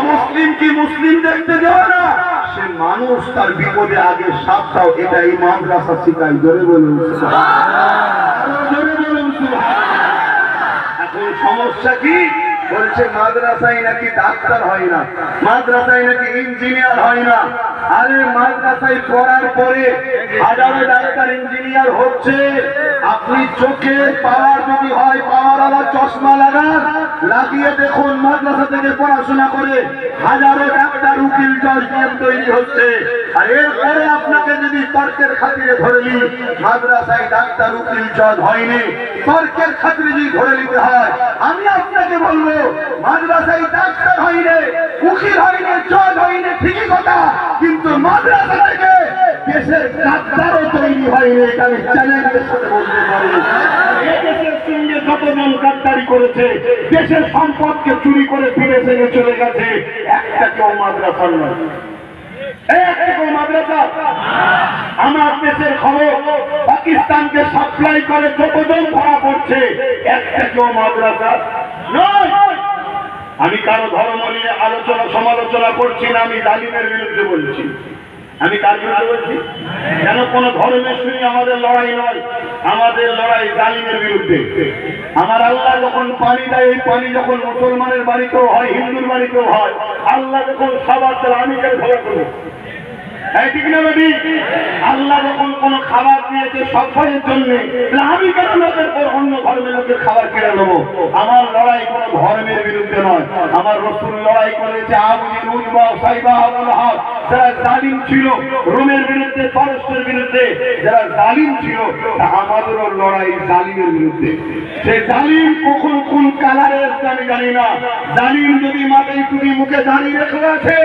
মুসলিম কি মুসলিম দেখতে যাবে না, সে মানুষ, তার বিপদে আগে সাপ দাও, এটা এই মাদ্রাসা শিখাই। জোরে বলুন জোরে বলুন। এখন সমস্যা কি? বলছে মাদ্রাসায় নাকি ডাক্তার হয় না, মাদ্রাসায় নাকি ইঞ্জিনিয়ার হয় না। আরে মাদ্রাসায় পড়ার পরে হাজারো ডাক্তার ইঞ্জিনিয়ার হচ্ছে। আপনি চোখে পাওয়ার যদি হয়, পাওয়ার আবার চশমা লাগান, লাগিয়ে দেখুন মাদ্রাসা থেকে পড়াশোনা করে হাজারো ডাক্তার উকিল জজ নিয়ম তৈরি হচ্ছে। আর এরপরে আপনাকে যদি তর্কের খাতিরে ধরে নিই, মাদ্রাসায় ডাক্তার উকিল জজ হয়নি, তর্কের খাতিরে যদি ধরে নিতে হয়, আমি আপনাকে বলবো মাদ্রাসায় ডাক্তার হয়নি, উকিল হয়নি, জজ হয়নি, ঠিকই কথা, কিন্তু মাদ্রাসা থেকে দেশের ডাক্তারও তৈরি হয়নি। এটা আমি চ্যালেঞ্জের সাথে বলতে পারি। দেশের সঙ্গে যতজন গাদ্দারি করেছে, দেশের সম্পদকে চুরি করে ফিরে এসে চলে গেছে, একটা কেউ মাদ্রাসার নয়, মাদ্রাসা। আমার দেশের খবর, পাকিস্তানকে সাপ্লাই করে যতজন ধরা পড়ছে, একটা কেউ মাদ্রাসা নয়। আমি কারো ধর্ম নিয়ে আলোচনা সমালোচনা করছি না, আমি জালিমের বিরুদ্ধে বলছি। আমি কার বিরুদ্ধে বলছি? যেন কোন ধর্মের সঙ্গে আমাদের লড়াই নয়, আমাদের লড়াই জালিমের বিরুদ্ধে। আমার আল্লাহ যখন পানি দেয়, এই পানি যখন মুসলমানের বাড়িতেও হয়, হিন্দুর বাড়িতেও হয়, আল্লাহ যখন সবার তাহলে আমি কেন ঝগড়া করবো? ঠিক না বেটি? আল্লাহ যখন কোন খাবার দিয়েছে সবাইয়ের জন্য, আমি কেন লোকের পর অন্য ধর্মের লোকের খাবার কেড়ে নেবো? আমার লড়াই কোন ধর্মের বিরুদ্ধে নয়। আমার রাসূল লড়াই করেছে আবু জেহেল, উতবা, সাইবা, আবু লাহাব, যারা জালিম ছিল, রোমের বিরুদ্ধে, পারস্যের বিরুদ্ধে যারা জালিম ছিল, আমাদেরও লড়াই জালিমের বিরুদ্ধে। সে জালিম কখন কোন কালারের আমি জানি না, জালিম যদি মাথায় টুপি মুখে দাঁড়িয়ে রেখে আছে,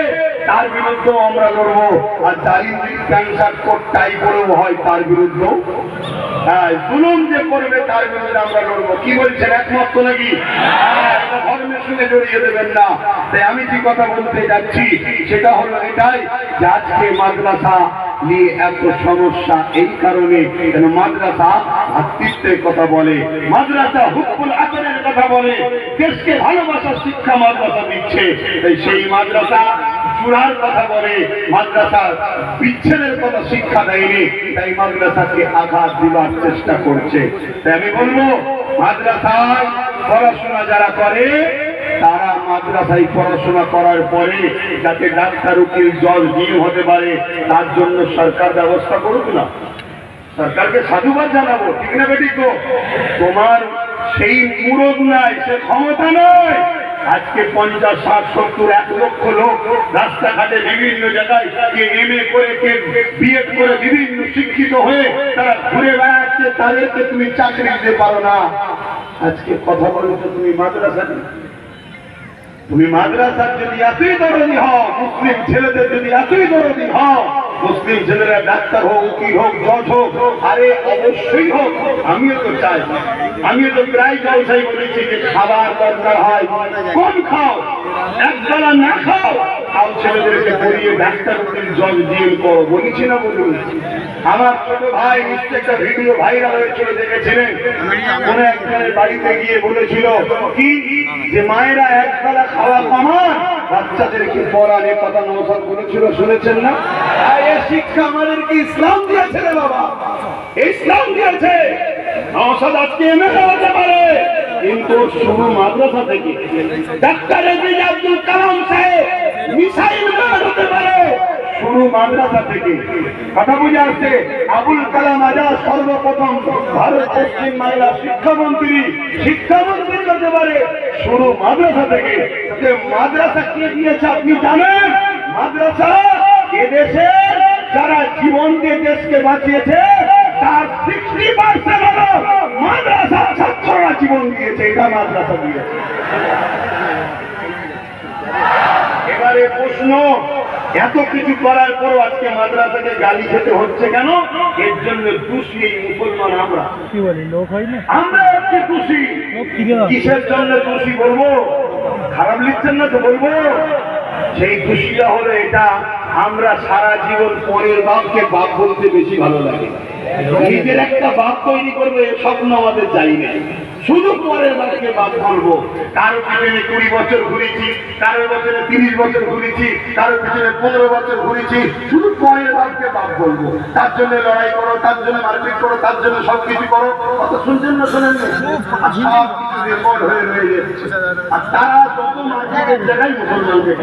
তার বিরুদ্ধেও আমরা লড়বো। আর জালিম যদি ক্যান্সার কোট টাই করেও হয়, তার বিরুদ্ধেও, জুলুম যে করবে তার বিরুদ্ধে আমরা লড়বো। কি বলছেন, একমত তো নাকি? ধর্মের সঙ্গে জড়িয়ে দেবেন না। তাই আমি যে কথা বলতে যাচ্ছি সেটা হলো এটাই, যে আজকে মাদ্রাসা নিয়ে এত সমস্যা এই কারণে, কেন মাদ্রাসা ভ্রাতৃত্বের কথা বলে, মাদ্রাসা হুকুল আদরের কথা বলে, দেশকে ভালোবাসার শিক্ষা মাদ্রাসা দিচ্ছে। তাই সেই মাদ্রাসা চূড়ার কথা বলে, মাদ্রাসা বিচ্ছেদের কথা শিক্ষা দেয়নি, তাই মাদ্রাসাকে আঘাত দিবার চেষ্টা করছে। তাই আমি বলবো, মাদ্রাসায় পড়াশোনা যারা করে, তারা মাদ্রাসায় পড়াশোনা করার পরে যাতে ডাক্তার, উকিল, জজ, ডিএম হতে পারে, তার জন্য সরকার ব্যবস্থা করুক না। সরকারকে সাধুবাদ জানাবো, ঠিক না বেটি? তোমার সেই মুরদ নাই, সে ক্ষমতা নয়। আজকে 50, 60, 70, 1 লক্ষ লোক রাস্তাঘাটে বিভিন্ন জায়গায় এমএ করে, বিএড করে, বিভিন্ন শিক্ষিত হয়ে তারা ঘুরে বেড়াচ্ছে, তাদেরকে তুমি চাকরি দিতে পারো না। আজকে কথা বলছো তুমি মাদ্রাসা, তুমি মাদ্রাসার যদি এতই দরদি হও, মুসলিম ছেলেদের যদি এতই দরদি হও, মুসলিম ছেলেরা ডাক্তার হোক, উকিল হোক, জজ হোক, আরে অবশ্যই হোক, আমিও তো চাই। আমিও তো প্রায় জলসাই বলেছি যে খাবার দরকার হয়, কম খাও, একবেলা না খাও, খাও ছেলেদেরকে পড়িয়ে ডাক্তার, উকিল, জজ, ডিএম করো, বলেছি না? বলুন। আমার ছোট ভাই নিশ্চয় একটা ভিডিও ভাইরাল হয়েছিল, দেখেছিলেন? কোন একজনের বাড়িতে গিয়ে বলেছিল কি, যে মায়েরা একবেলা খাওয়া কমান, বাচ্চাদেরকে পড়ালে কথা নৌসাদ বলেছিল, শুনেছেন না? এই শিক্ষা আমাদেরকে ইসলাম দিয়েছে রে বাবা, ইসলাম দিয়েছে। নৌসাদ আজকে এমএলএ হতে পারে, কিন্তু শুরু মাদ্রাসা থেকে। ডাক্তার এপিজে আব্দুল কালাম সাহেব মিসাইল ম্যান হতে পারে, শুরু মাদ্রাসা থেকে। কথা বুঝে আসছে? আবুল কালাম আজাদ সর্বপ্রথম ভারত পশ্চিম বাংলার শিক্ষামন্ত্রী হতে পারে, শুরু মাদ্রাসা থেকে। মাদ্রাসা কে দিয়েছে আপনি জানেন? মাদ্রাসা এদেশে যারা জীবন দিয়ে দেশকে বাঁচিয়েছে, তার 60% হলো মাদ্রাসা ছাত্ররা জীবন দিয়েছে, এটা মাদ্রাসা দিয়েছে। এবারে প্রশ্ন, এত কিছু করার পরও আজকে মাদ্রাসাকে গালি খেতে হচ্ছে কেন? এর জন্য দোষী এই মুসলমান আমরা। আমরা আজকে দোষী। কিসের জন্য দোষী বলবো? খারাপ লিখছেন না তো বলবো। সেই দোষীটা হলো এটা, আমরা সারা জীবন পরের বাপকে বাপ বলতে বেশি ভালো লাগে। নিজের একটা বাপ তৈরি করবো এ স্বপ্ন আমাদের যাই না, শুধু পরের বাপকে বাপ বলবো। কারো পিছনে 20 বছর ঘুরেছি, কারোর পিছনে 30 বছর ঘুরেছি, কারোর পিছনে 15 বছর ঘুরেছি, শুধু পরের বাপকে বাপ বলবো। তার জন্য লড়াই করো, তার জন্য মারপিট করো, তার জন্য সবকিছু করো। কত শুনছেন না শোনেন না? আর সব কিছু রেকর্ড হয়ে রয়ে যাচ্ছে। আর তারা যত মাঝে জায়গায় মুসলমানকে